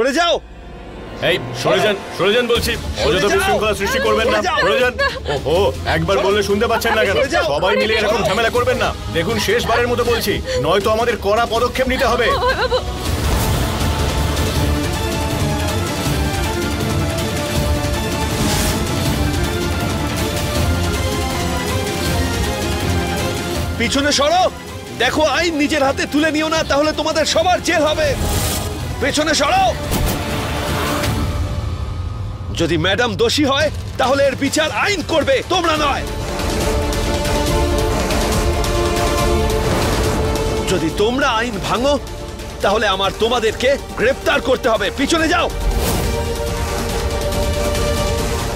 সরে যাও। এই সরে যান বলছি। অযথা বিশৃঙ্খলা সৃষ্টি করবেন না, সরে যান। ওহো, একবার বললে শুনতে পাচ্ছেন না কেন? সবাই মিলে এরকম ঝামেলা করবেন না। দেখুন, শেষবারের মতো বলছি, নয়তো আমাদের কড়া পদক্ষেপ নিতে হবে। পিছনে সরো। দেখো, আইন নিজের হাতে তুলে নিও না, তাহলে তোমাদের সবার জেল হবে। পেছনে সরো। যদি ম্যাডাম দোষী হয় তাহলে এর বিচার আইন করবে, তোমরা নয়। যদি তোমরা আইন ভাঙো তাহলে আমার তোমাদেরকে গ্রেফতার করতে হবে। পিছনে যাও।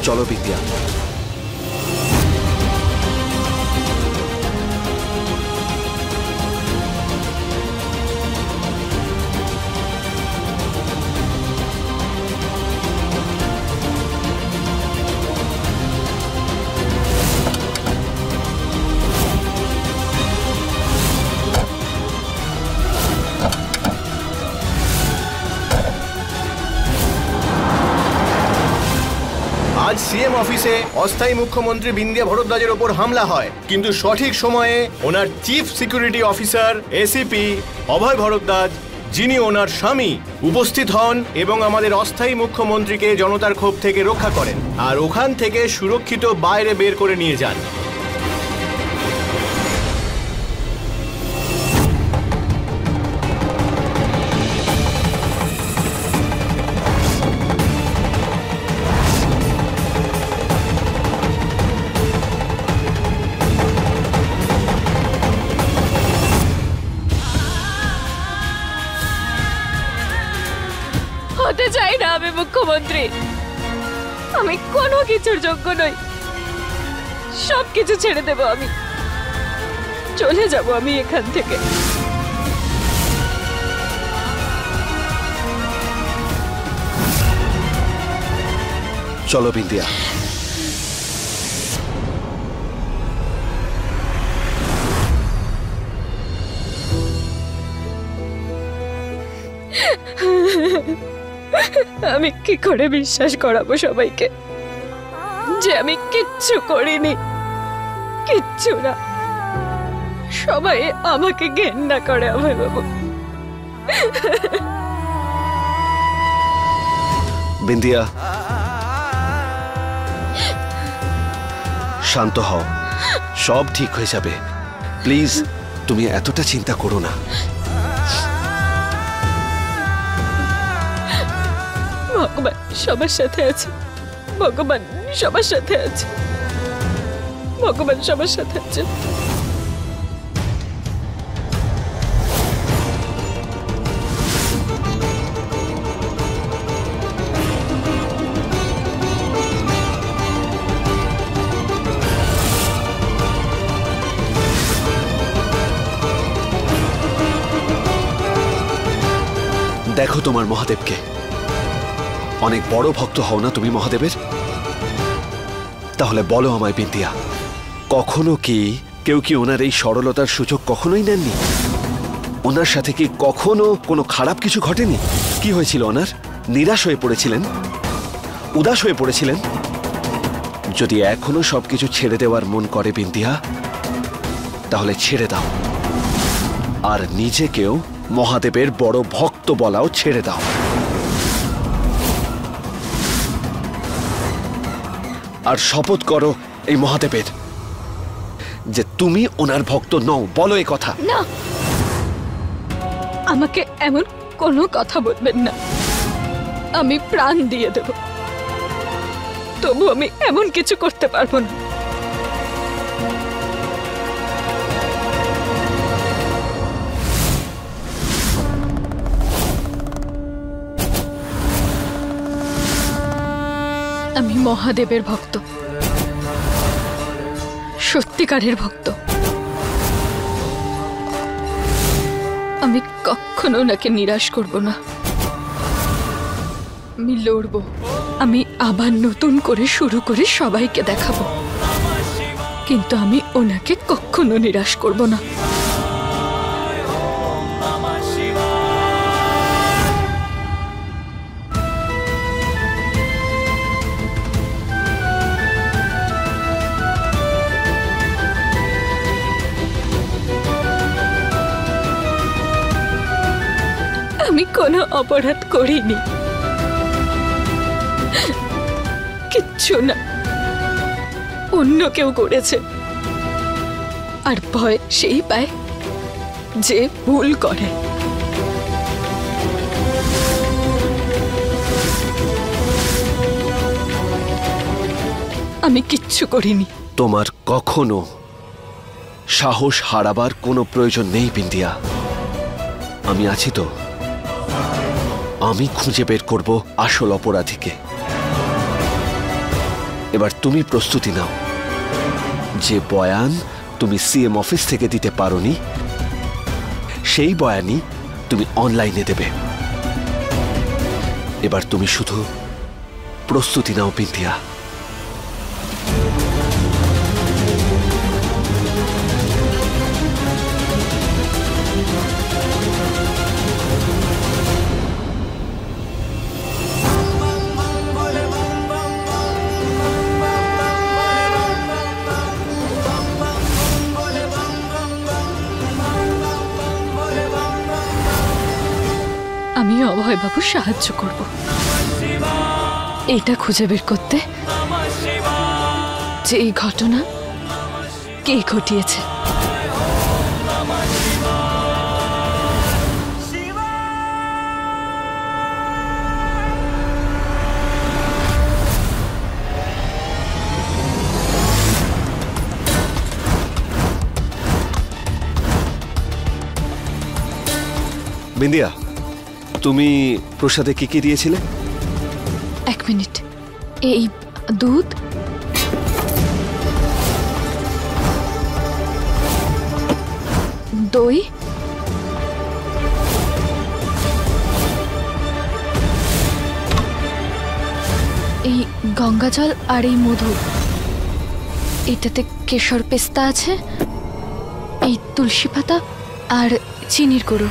চলো বিদ্যা। আজ সিএম অফিসে অস্থায়ী মুখ্যমন্ত্রী বিন্দিয়া ভরদ্বাজের ওপর হামলা হয়, কিন্তু সঠিক সময়ে ওনার চিফ সিকিউরিটি অফিসার এসিপি অভয় ভরদ্বাজ, যিনি ওনার স্বামী, উপস্থিত হন এবং আমাদের অস্থায়ী মুখ্যমন্ত্রীকে জনতার ক্ষোভ থেকে রক্ষা করেন আর ওখান থেকে সুরক্ষিত বাইরে বের করে নিয়ে যান। হতে চাই না আমি মুখ্যমন্ত্রী। আমি কোনো কিছুর যোগ্য নই। সবকিছু ছেড়ে দেব, আমি চলে যাব আমি এখান থেকে। চলো বিন্দিয়া। আমি কি করে বিশ্বাস করাবো সবাইকে যে আমি কিচ্ছু করিনি? কিচ্ছু না। সবাই আমাকে ঘেন্না করে অভয় বাবু। বিন্দিয়া, শান্ত হও, সব ঠিক হয়ে যাবে। প্লিজ, তুমি এতটা চিন্তা করো না। ভগবান সবার সাথে আছে। ভগবান সবার সাথে আছে। ভগবান সবার সাথে আছে। দেখো তোমার মহাদেবকে। অনেক বড় ভক্ত হও না তুমি মহাদেবের? তাহলে বলো আমায় বিন্দিয়া, কখনো কি কেউ কি ওনার এই সরলতার সুযোগ কখনোই নেননি? ওনার সাথে কি কখনো কোনো খারাপ কিছু ঘটেনি? কি হয়েছিল ওনার? নিরাশ হয়ে পড়েছিলেন? উদাস হয়ে পড়েছিলেন? যদি এখনো সবকিছু ছেড়ে দেওয়ার মন করে বিন্দিয়া, তাহলে ছেড়ে দাও। আর নিজেকেও মহাদেবের বড় ভক্ত বলাও ছেড়ে দাও। আর শপথ করো এই মহাদেবের যে তুমি ওনার ভক্ত নও। বলো এই কথা। না, আমাকে এমন কোনো কথা বলবেন না। আমি প্রাণ দিয়ে দেব, তবু আমি এমন কিছু করতে পারবো না। আমি মহাদেবের ভক্ত, সত্যিকারের ভক্ত। আমি কখনো ওনাকে নিরাশ করব না। আমি লড়বো। আমি আবার নতুন করে শুরু করে সবাইকে দেখাবো, কিন্তু আমি ওনাকে কখনো নিরাশ করব না। আমি কোনো অপরাধ করিনি, কিচ্ছু না, অন্য কেউ করেছে। আর ভয় সেই পায় যে ভুল করে। আমি কিচ্ছু করিনি। তোমার কখনো সাহস হারাবার কোনো প্রয়োজন নেই বিন্দিয়া। আমি আছি তো, আমি খুঁজে বের করব আসল অপরাধীকে। এবার তুমি প্রস্তুতি নাও। যে বয়ান তুমি সিএম অফিস থেকে দিতে পারোনি, সেই বয়ানই তুমি অনলাইনে দেবে। এবার তুমি শুধু প্রস্তুতি নাও বিন্দিয়া। আমি অভয়বাবু সাহায্য করব এটা খুঁজে বের করতে যে এই ঘটনা কে ঘটিয়েছে। বিন্দিয়া, তুমি প্রসাদে কি কি দিয়েছিলে? এক মিনিট, এই দুধ, দই, এই গঙ্গাজল আর এই মধু। এটাতে কেশর পেস্তা আছে, এই তুলসী পাতা আর চিনির গুঁড়ো।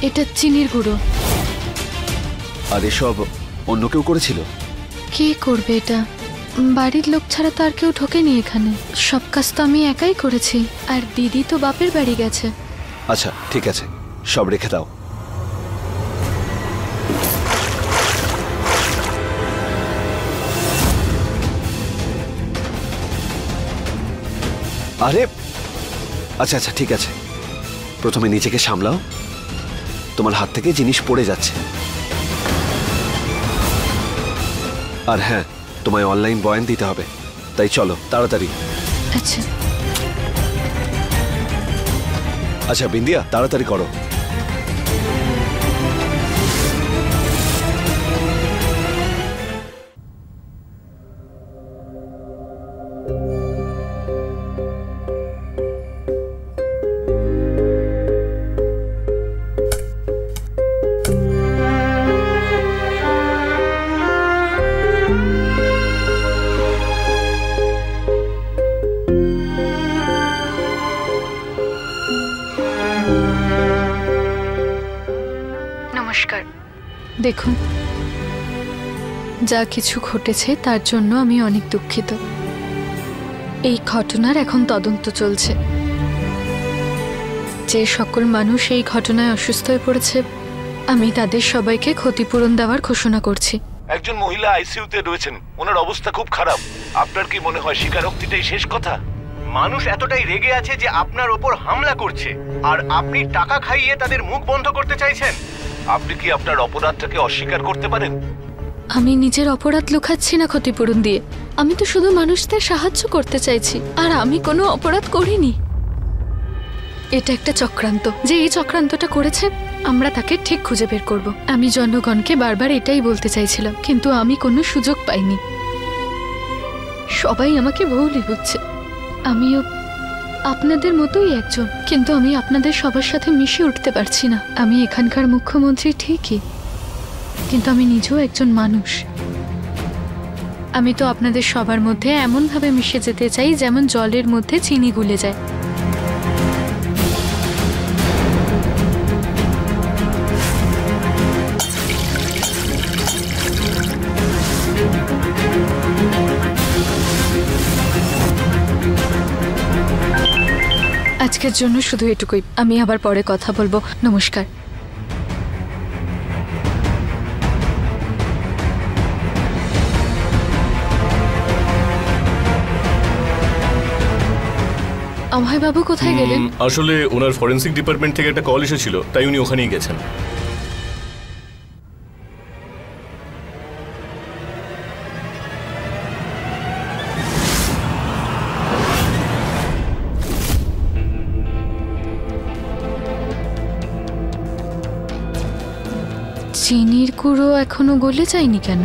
এটা চিনির গুঁড়ো। আর এসব অন্য কেউ করেছিল? কে করবে এটা? বাড়ির লোক ছাড়া তো আর কেউ ঢোকেনি এখানে। সব কাজ তো আমি একাই করেছি। আর দিদি তো বাপের বাড়ি গেছে। আচ্ছা ঠিক আছে, সব রেখে দাও। আরে আচ্ছা আচ্ছা ঠিক আছে, প্রথমে নিজেকে সামলাও। তোমার হাত থেকে জিনিস পড়ে যাচ্ছে। আর হ্যাঁ, তোমায় অনলাইন বয়ান দিতে হবে, তাই চলো তাড়াতাড়ি। আচ্ছা আচ্ছা বিন্দিয়া, তাড়াতাড়ি করো। নমস্কার। দেখুন, যা কিছু ঘটেছে তার জন্য আমি অনেক দুঃখিত। এই ঘটনার এখন তদন্ত চলছে। যে সকল মানুষ এই ঘটনায় অসুস্থ হয়ে পড়েছে, আমি তাদের সবাইকে ক্ষতিপূরণ দেওয়ার ঘোষণা করছি। একজন মহিলা আইসিইউতে রয়েছেন, ওনার অবস্থা খুব খারাপ। আপনার কি মনে হয় স্বীকারোক্তিটাই শেষ কথা? মানুষ এতটাই রেগে আছে যে আপনার ওপর হামলা করছে, আর আপনি টাকা খাইয়ে তাদের মুখ বন্ধ করতে চাইছেন। আপনি কি আপনার অপরাধটাকে অস্বীকার করতে পারেন? আমি নিজের অপরাধ লুকাচ্ছি না ক্ষতিপূরণ দিয়ে। আমি তো শুধু মানুষদের সাহায্য করতে চাইছি, আর আমি কোনো অপরাধ করিনি। এটা একটা চক্রান্ত। যে এই চক্রান্তটা করেছে, আমরা তাকে ঠিক খুঁজে বের করব। আমি জনগণকে বারবার এটাই বলতে চাইছিলাম, কিন্তু আমি কোনো সুযোগ পাইনি। সবাই আমাকে ভুলই বুঝছে। আমিও আপনাদের মতোই একজন, কিন্তু আমি আপনাদের সবার সাথে মিশে উঠতে পারছি না। আমি এখানকার মুখ্যমন্ত্রী ঠিকই, কিন্তু আমি নিজেও একজন মানুষ। আমি তো আপনাদের সবার মধ্যে এমনভাবে মিশে যেতে চাই যেমন জলের মধ্যে চিনি গুলে যায়। আজকের জন্য শুধু এটুকুই। আমি আবার পরে কথা বলবো। নমস্কার। অভয় বাবু কোথায় গেলেন? আসলে ওনার ফরেন্সিক ডিপার্টমেন্ট থেকে একটা কল এসেছিল, তাই উনি ওখানেই গেছেন। চিনির গুঁড়ো এখনো গলে যায়নি কেন?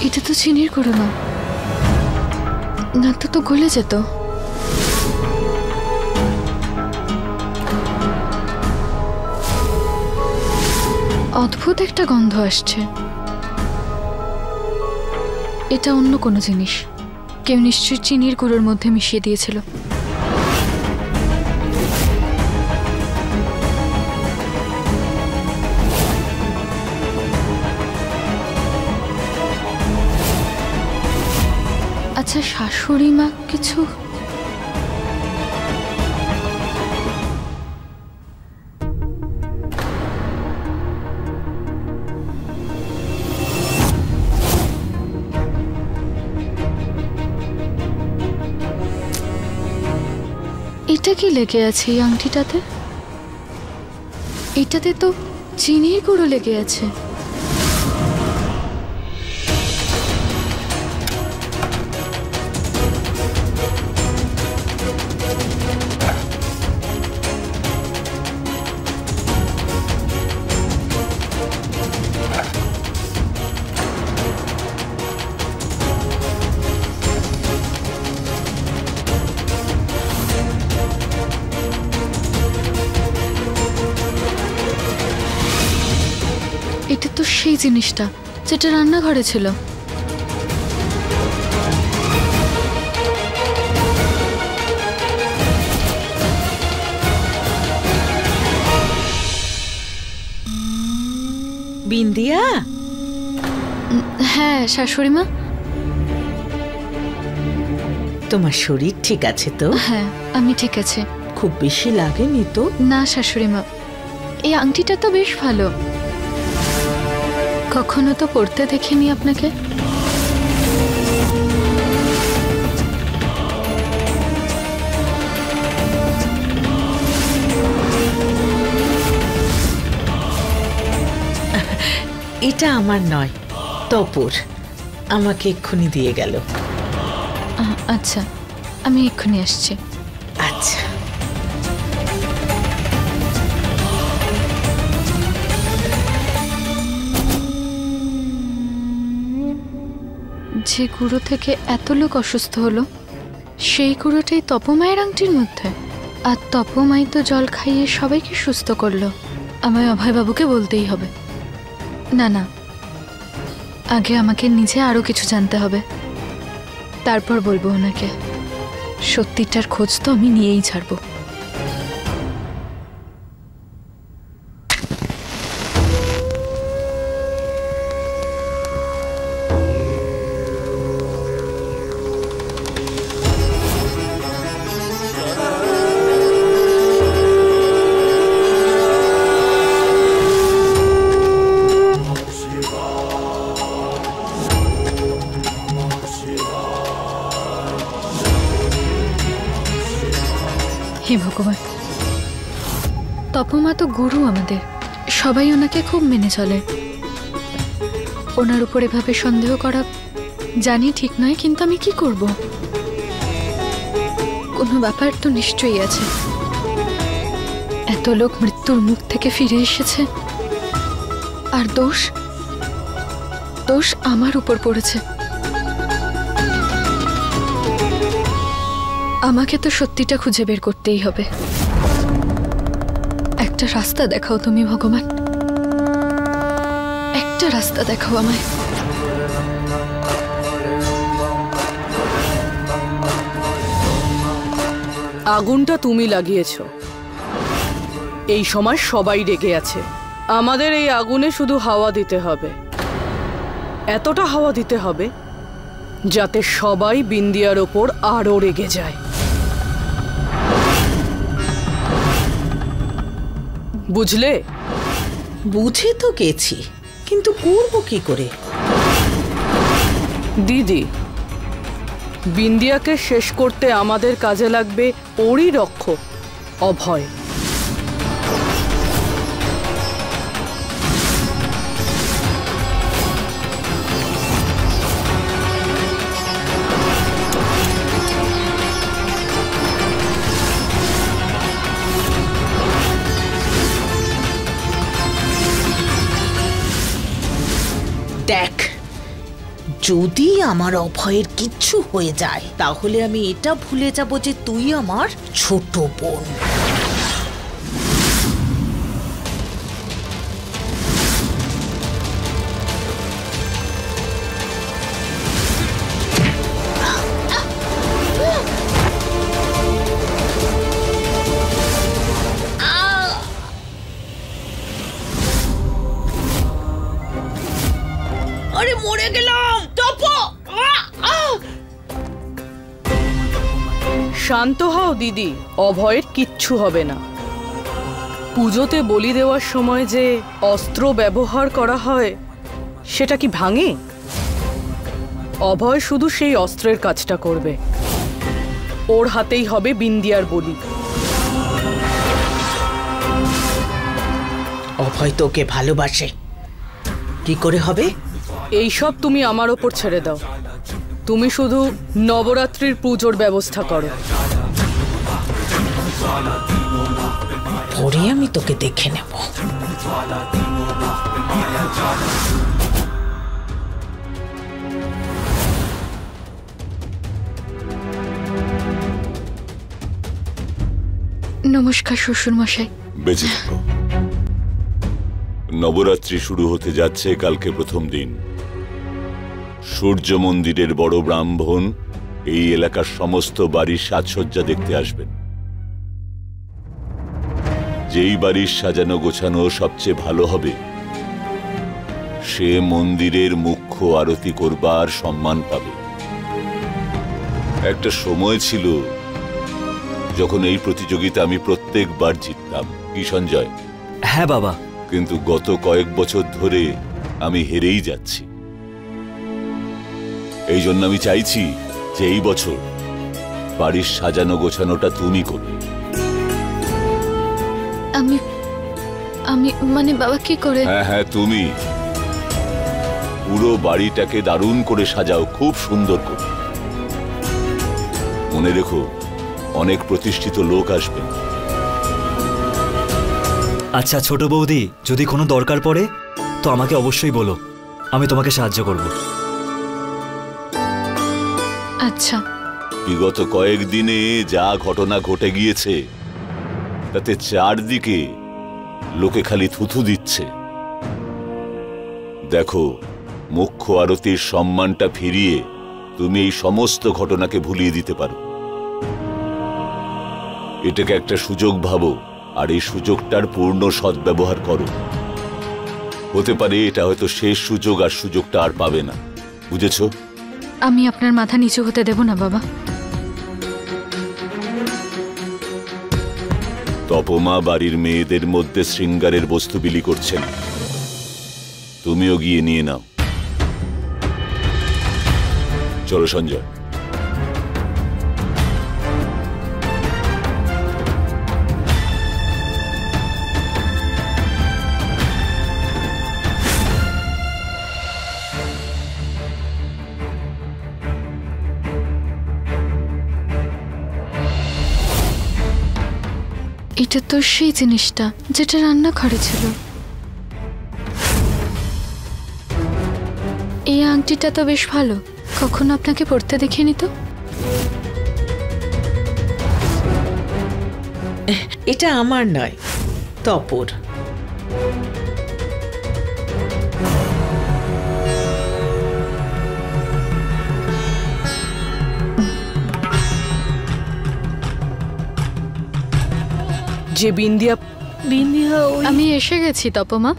এটা তো চিনির গুঁড়ো না, না তো গলে যেত। অদ্ভুত একটা গন্ধ আসছে। এটা অন্য কোনো জিনিস, কেউ নিশ্চয়ই চিনির গুঁড়োর মধ্যে মিশিয়ে দিয়েছিল। আচ্ছা, শাশুড়ি মা কিছু এটা কি লেগে আছে এই আংটিটাতে? এটাতে তো চিনির গুঁড়ো লেগে আছে। এটা তো সেই জিনিসটা যেটা রান্নাঘরে ছিল। বিন্দিয়া? হ্যাঁ শাশুড়ি মা। তোমার শরীর ঠিক আছে তো? হ্যাঁ আমি ঠিক আছে। খুব বেশি লাগেনি তো? না শাশুড়ি মা, এই আংটিটা তো বেশ ভালো। কখনো তো পড়তে দেখিনি আপনাকে। এটা আমার নয়, তপর আমাকে এক্ষুনি দিয়ে গেল। আচ্ছা, আমি এক্ষুনি আসছি। আচ্ছা। যে গুঁড়ো থেকে এত লোক অসুস্থ হলো, সেই গুঁড়োটাই তপমায়ের আংটির মধ্যে। আর তপমাই তো জল খাইয়ে সবাইকে সুস্থ করলো। আমায় অভয়বাবুকে বলতেই হবে। না না, আগে আমাকে নিজে আরো কিছু জানতে হবে, তারপর বলবো ওনাকে। সত্যিটার খোঁজ তো আমি নিয়েই ছাড়বো। হে ভগবান, তপমা তো গুরু আমাদের, সবাই ওনাকে খুব মেনে চলে। ওনার উপর এভাবে সন্দেহ করা জানি ঠিক নয়, কিন্তু আমি কি করব? কোনো ব্যাপার তো নিশ্চয়ই আছে। এত লোক মৃত্যুর মুখ থেকে ফিরে এসেছে, আর দোষ আমার উপর পড়েছে। আমাকে তো সত্যিটা খুঁজে বের করতেই হবে। একটা রাস্তা দেখাও তুমি ভগবান, একটা রাস্তা দেখাও আমায়। আগুনটা তুমি লাগিয়েছো। এই সময় সবাই রেগে আছে। আমাদের এই আগুনে শুধু হাওয়া দিতে হবে। এতটা হাওয়া দিতে হবে যাতে সবাই বিন্দিয়ার ওপর আরো রেগে যায়। বুঝলে? বুঝে তো গেছি, কিন্তু করবো কি করে? দিদি, বিন্দিয়াকে শেষ করতে আমাদের কাজে লাগবে ওরই রক্ষক অভয়। দেখ, যদি আমার অভয়ের কিচ্ছু হয়ে যায় তাহলে আমি এটা ভুলে যাব যে তুই আমার ছোট বোন। আরে মরে গেলাম টপো। শান্ত হও দিদি, অভয়ের কিচ্ছু হবে না। পুজোতে বলি দেওয়ার সময় যে অস্ত্র ব্যবহার করা হয় সেটা কি ভাঙে? অভয় শুধু সেই অস্ত্রের কাজটা করবে। ওর হাতেই হবে বিন্দিয়ার বলি। অভয় তোকে ভালোবাসে, কি করে হবে? এইসব তুমি আমার ওপর ছেড়ে দাও। তুমি শুধু নবরাত্রির পুজোর ব্যবস্থা করো। পরে আমি তোকে দেখে নেব। নমস্কার শ্বশুর মশাই। বেঁচে থাকো। নবরাত্রি শুরু হতে যাচ্ছে কালকে প্রথম দিন। সূর্য মন্দিরের বড় ব্রাহ্মণ এই এলাকার সমস্ত বাড়ির সাজসজ্জা দেখতে আসবেন। যেই বাড়ির সাজানো গোছানো সবচেয়ে ভালো হবে সে মন্দিরের মুখ্য আরতি করবার সম্মান পাবে। একটা সময় ছিল যখন এই প্রতিযোগিতা আমি প্রত্যেকবার জিততাম। কি সঞ্জয়? হ্যাঁ বাবা। কিন্তু গত কয়েক বছর ধরে আমি হেরেই যাচ্ছি। এই জন্য আমি চাইছি যে এই বছর বাড়ির সাজানো গোছানোটা তুমি করবে। আমি আমি মানে বাবা কি করে? হ্যাঁ, তুমি পুরো বাড়িটাকে দারুণ করে সাজাও, খুব সুন্দর করে। মনে রেখো, অনেক প্রতিষ্ঠিত লোক আসবে। আচ্ছা ছোট বৌদি, যদি কোনো দরকার পড়ে তো আমাকে অবশ্যই বলো, আমি তোমাকে সাহায্য করব। আচ্ছা। বিগত কয়েকদিনে যা ঘটনা ঘটে গিয়েছে তাতে চারদিকে লোকে খালি থুথু দিচ্ছে। দেখো, মুখ্য আরতির সম্মানটা ফিরিয়ে তুমি এই সমস্ত ঘটনাকে ভুলিয়ে দিতে পারো। এটাকে একটা সুযোগ ভাবো, আর এই সুযোগটার পূর্ণ সদ্ব্যবহার করো। হতে পারে এটা হয়তো শেষ সুযোগ, আর সুযোগটা আর পাবে না। বুঝেছো? আমি আপনার মাথা নিচু হতে দেব না বাবা। তপমা বাড়ির মেয়েদের মধ্যে শৃঙ্গারের বস্তু বিলি করছেন, তুমিও গিয়ে নিয়ে নাও। চলো সঞ্জয়। এটা তো সেই জিনিসটা যেটা রান্নাঘরে ছিল। এই আংটিটা তো বেশ ভালো, কখনো আপনাকে পরতে দেখিনি তো। এটা আমার নয়, তপর। যে বিন্দিয়া আমি এসে গেছি তপমা।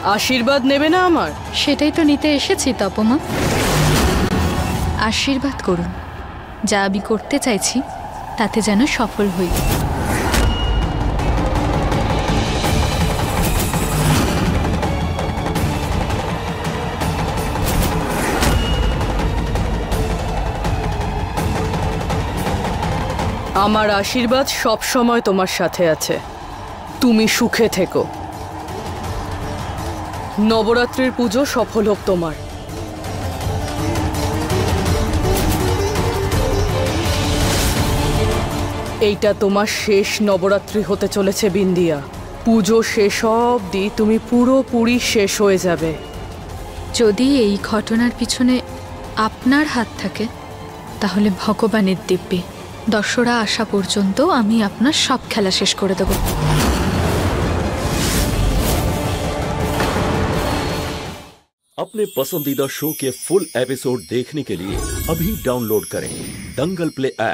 আশীর্বাদ নেবে না আমার? সেটাই তো নিতে এসেছি তপমা। আশীর্বাদ করুন, যা আমি করতে চাইছি তাতে যেন সফল হই। আমার আশীর্বাদ সব সময় তোমার সাথে আছে। তুমি সুখে থেকো। নবরাত্রির পুজো সফল হোক তোমার। এইটা তোমার শেষ নবরাত্রি হতে চলেছে বিন্দিয়া। পুজো শেষ অবধি তুমি পুরোপুরি শেষ হয়ে যাবে। যদি এই ঘটনার পিছনে আপনার হাত থাকে তাহলে ভগবানের দিব্যি দশরা আসা পর্যন্ত আমি আপনার সব খেলা শেষ করে দেব। अपने पसंदीदा शो के फुल एपिसोड देखने के लिए अभी डाउनलोड करें दंगल प्ले ऐप।